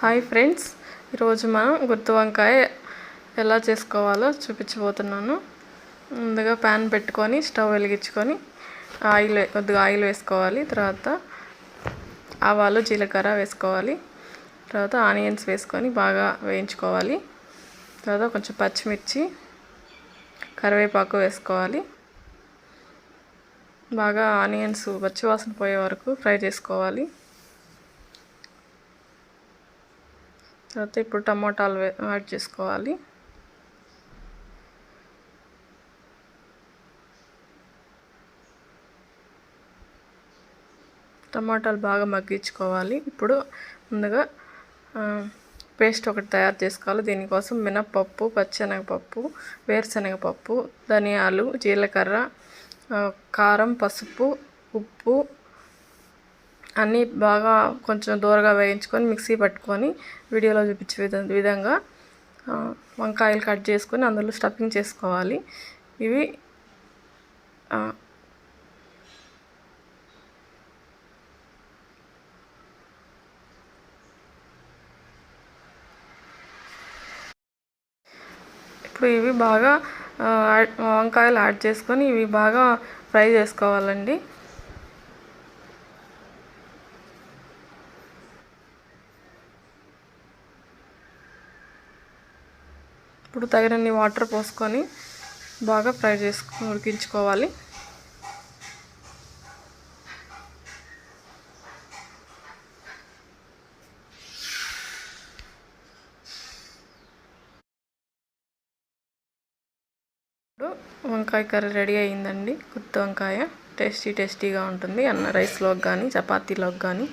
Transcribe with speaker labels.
Speaker 1: Hi friends, ఈరోజు మనం గుత్తి వంకాయ ఎలా చేసుకోవాలో చూపించబోతున్నాను. ముందుగా ప్యాన్ పెట్టుకొని స్టవ్ వెలిగించుకొని కొద్దిగా ఆయిల్ వేసుకోవాలి. తర్వాత ఆవాలు జీలకర్ర వేసుకోవాలి. తర్వాత ఆనియన్స్ వేసుకొని బాగా వేయించుకోవాలి. తర్వాత కొంచెం పచ్చిమిర్చి కరివేపాకు వేసుకోవాలి. బాగా ఆనియన్స్ పచ్చివాసన పోయే వరకు ఫ్రై చేసుకోవాలి. తర్వాత ఇప్పుడు టమాటాలు యాడ్ చేసుకోవాలి. టమాటాలు బాగా మగ్గించుకోవాలి. ఇప్పుడు ముందుగా పేస్ట్ ఒకటి తయారు చేసుకోవాలి. దీనికోసం మినప్పప్పు, పచ్చెనగపప్పు, వేరుశనగపప్పు, ధనియాలు, జీలకర్ర, కారం, పసుపు, ఉప్పు అన్నీ బాగా కొంచెం దూరగా వేయించుకొని మిక్సీ పట్టుకొని వీడియోలో చూపించే విధంగా వంకాయలు కట్ చేసుకొని అందులో స్టఫింగ్ చేసుకోవాలి. ఇవి ఇప్పుడు ఇవి బాగా వంకాయలు యాడ్ చేసుకొని ఇవి బాగా ఫ్రై చేసుకోవాలండి. ఇప్పుడు తగినన్ని వాటర్ పోసుకొని బాగా ఫ్రై ఉడికించుకోవాలి. ఇప్పుడు వంకాయ కర్రీ రెడీ అయ్యిందండి. గుత్తి వంకాయ టేస్టీగా ఉంటుంది. రైస్లోకి కానీ చపాతీలోకి కానీ